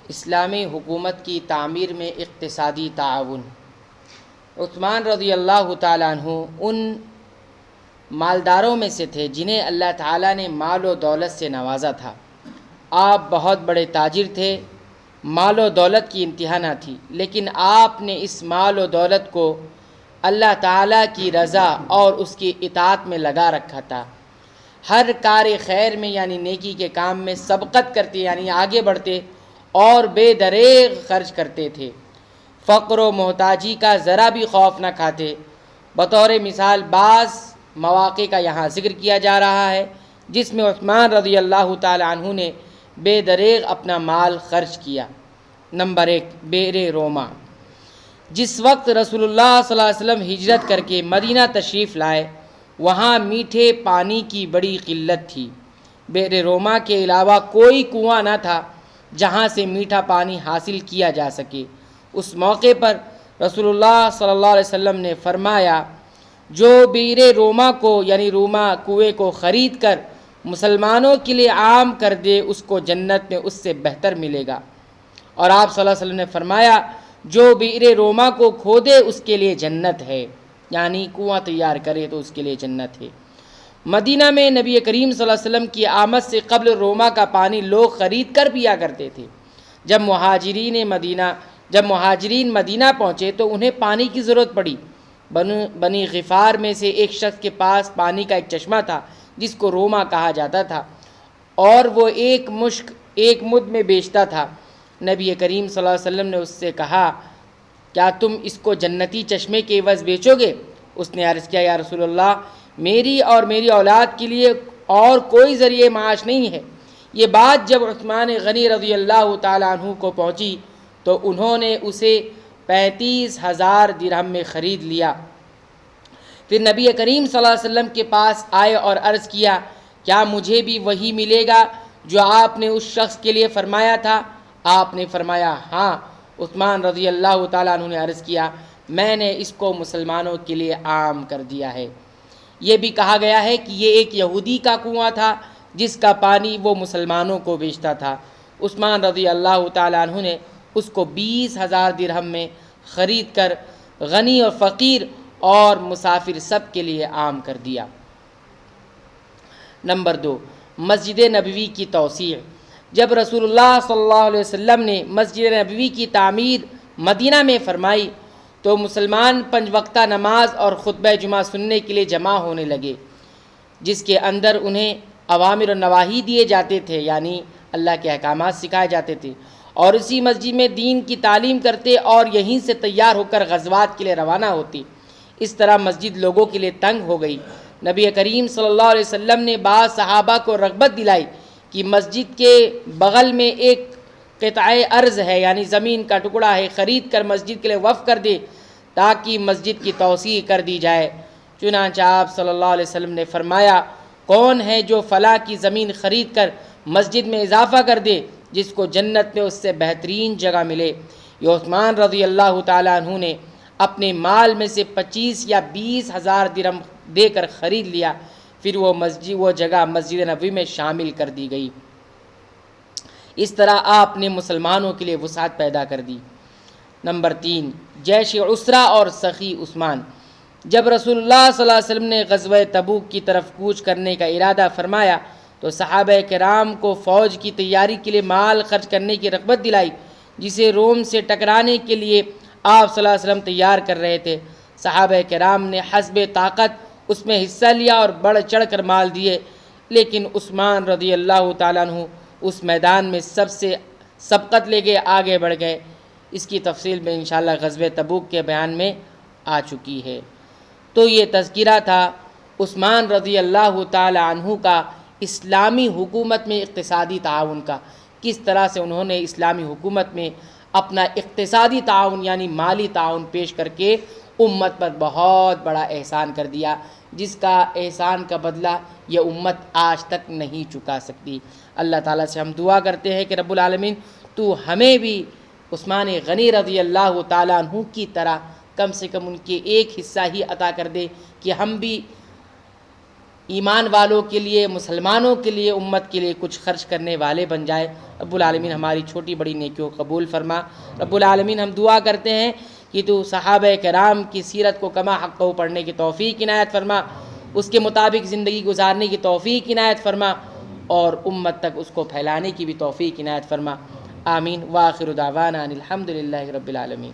اسلامی حکومت کی تعمیر میں اقتصادی تعاون۔ عثمان رضی اللہ تعالیٰ عنہ ان مالداروں میں سے تھے جنہیں اللہ تعالیٰ نے مال و دولت سے نوازا تھا۔ آپ بہت بڑے تاجر تھے، مال و دولت کی انتہا نہ تھی، لیکن آپ نے اس مال و دولت کو اللہ تعالیٰ کی رضا اور اس کی اطاعت میں لگا رکھا تھا۔ ہر کار خیر میں یعنی نیکی کے کام میں سبقت کرتے یعنی آگے بڑھتے اور بے دریغ خرچ کرتے تھے۔ فقر و محتاجی کا ذرا بھی خوف نہ کھاتے۔ بطور مثال بعض مواقع کا یہاں ذکر کیا جا رہا ہے جس میں عثمان رضی اللہ تعالی عنہ نے بے دریغ اپنا مال خرچ کیا۔ نمبر 1، بئر روما۔ جس وقت رسول اللہ صلی اللہ علیہ وسلم ہجرت کر کے مدینہ تشریف لائے، وہاں میٹھے پانی کی بڑی قلت تھی۔ بئر روما کے علاوہ کوئی کنواں نہ تھا جہاں سے میٹھا پانی حاصل کیا جا سکے۔ اس موقع پر رسول اللہ صلی اللہ علیہ وسلم نے فرمایا، جو بئر روما کو یعنی روما کنویں کو خرید کر مسلمانوں کے لیے عام کر دے، اس کو جنت میں اس سے بہتر ملے گا۔ اور آپ صلی اللہ علیہ وسلم نے فرمایا، جو بئر روما کو کھودے اس کے لیے جنت ہے، یعنی کنواں تیار کرے تو اس کے لیے جنت ہے۔ مدینہ میں نبی کریم صلی اللہ علیہ وسلم کی آمد سے قبل روما کا پانی لوگ خرید کر پیا کرتے تھے۔ جب مہاجرین مدینہ پہنچے تو انہیں پانی کی ضرورت پڑی۔ بنی غفار میں سے ایک شخص کے پاس پانی کا ایک چشمہ تھا جس کو روما کہا جاتا تھا، اور وہ ایک مد میں بیچتا تھا۔ نبی کریم صلی اللہ علیہ وسلم نے اس سے کہا، کیا تم اس کو جنتی چشمے کے عوض بیچو گے؟ اس نے عرض کیا، یا رسول اللہ، میری اور میری اولاد کے لیے اور کوئی ذریعہ معاش نہیں ہے۔ یہ بات جب عثمان غنی رضی اللہ تعالیٰ عنہ کو پہنچی تو انہوں نے اسے 35,000 درہم میں خرید لیا۔ پھر نبی کریم صلی اللہ علیہ وسلم کے پاس آئے اور عرض کیا، کیا مجھے بھی وہی ملے گا جو آپ نے اس شخص کے لیے فرمایا تھا؟ آپ نے فرمایا، ہاں۔ عثمان رضی اللہ تعالیٰ عنہ نے عرض کیا، میں نے اس کو مسلمانوں کے لیے عام کر دیا ہے۔ یہ بھی کہا گیا ہے کہ یہ ایک یہودی کا کنواں تھا جس کا پانی وہ مسلمانوں کو بیچتا تھا۔ عثمان رضی اللہ تعالیٰ عنہ نے اس کو 20,000 درہم میں خرید کر غنی اور فقیر اور مسافر سب کے لیے عام کر دیا۔ نمبر 2، مسجد نبوی کی توسیع۔ جب رسول اللہ صلی اللہ علیہ وسلم نے مسجد نبوی کی تعمیر مدینہ میں فرمائی تو مسلمان 5 وقتہ نماز اور خطبہ جمعہ سننے کے لیے جمع ہونے لگے، جس کے اندر انہیں اوامر و نواہی دیے جاتے تھے، یعنی اللہ کے احکامات سکھائے جاتے تھے، اور اسی مسجد میں دین کی تعلیم کرتے اور یہیں سے تیار ہو کر غزوات کے لیے روانہ ہوتی۔ اس طرح مسجد لوگوں کے لیے تنگ ہو گئی۔ نبی کریم صلی اللہ علیہ وسلم نے بعض صحابہ کو رغبت دلائی کہ مسجد کے بغل میں ایک قطع ارض ہے، یعنی زمین کا ٹکڑا ہے، خرید کر مسجد کے لیے وقف کر دے تاکہ مسجد کی توسیع کر دی جائے۔ چنانچہ آپ صلی اللہ علیہ وسلم نے فرمایا، کون ہے جو فلاں کی زمین خرید کر مسجد میں اضافہ کر دے جس کو جنت میں اس سے بہترین جگہ ملے؟ یہ عثمان رضی اللہ تعالیٰ عنہ نے اپنے مال میں سے 25 یا 20,000 درہم دے کر خرید لیا۔ پھر وہ جگہ مسجد نبوی میں شامل کر دی گئی۔ اس طرح آپ نے مسلمانوں کے لیے وسعت پیدا کر دی۔ نمبر 3، جیش عسرہ اور سخی عثمان۔ جب رسول اللہ صلی اللہ علیہ وسلم نے غزوہ تبوک کی طرف کوچ کرنے کا ارادہ فرمایا تو صحابہ کرام کو فوج کی تیاری کے لیے مال خرچ کرنے کی رغبت دلائی، جسے روم سے ٹکرانے کے لیے آپ صلی اللہ علیہ وسلم تیار کر رہے تھے۔ صحابہ کرام نے حسب طاقت اس میں حصہ لیا اور بڑھ چڑھ کر مال دیے، لیکن عثمان رضی اللہ تعالیٰ عنہ اس میدان میں سب سے سبقت لے کے آگے بڑھ گئے۔ اس کی تفصیل میں انشاءاللہ غزوہ تبوک کے بیان میں آ چکی ہے۔ تو یہ تذکرہ تھا عثمان رضی اللہ تعالی عنہ کا اسلامی حکومت میں اقتصادی تعاون کا، کس طرح سے انہوں نے اسلامی حکومت میں اپنا اقتصادی تعاون یعنی مالی تعاون پیش کر کے امت پر بہت بڑا احسان کر دیا، جس کا احسان کا بدلہ یہ امت آج تک نہیں چکا سکتی۔ اللہ تعالیٰ سے ہم دعا کرتے ہیں کہ رب العالمین تو ہمیں بھی عثمان غنی رضی اللہ تعالیٰ عنہ کی طرح کم سے کم ان کے ایک حصہ ہی عطا کر دے کہ ہم بھی ایمان والوں کے لیے، مسلمانوں کے لیے، امت کے لیے کچھ خرچ کرنے والے بن جائے۔ رب العالمین ہماری چھوٹی بڑی نیکیوں کو قبول فرما۔ رب العالمین ہم دعا کرتے ہیں کہ تو صحابہ کرام کی سیرت کو کما حق پڑھنے کی توفیق عنایت فرما، اس کے مطابق زندگی گزارنے کی توفیق عنایت فرما، اور امت تک اس کو پھیلانے کی بھی توفیق عنایت فرما۔ آمین۔ وآخر دعوانا ان الحمد للہ رب العالمین۔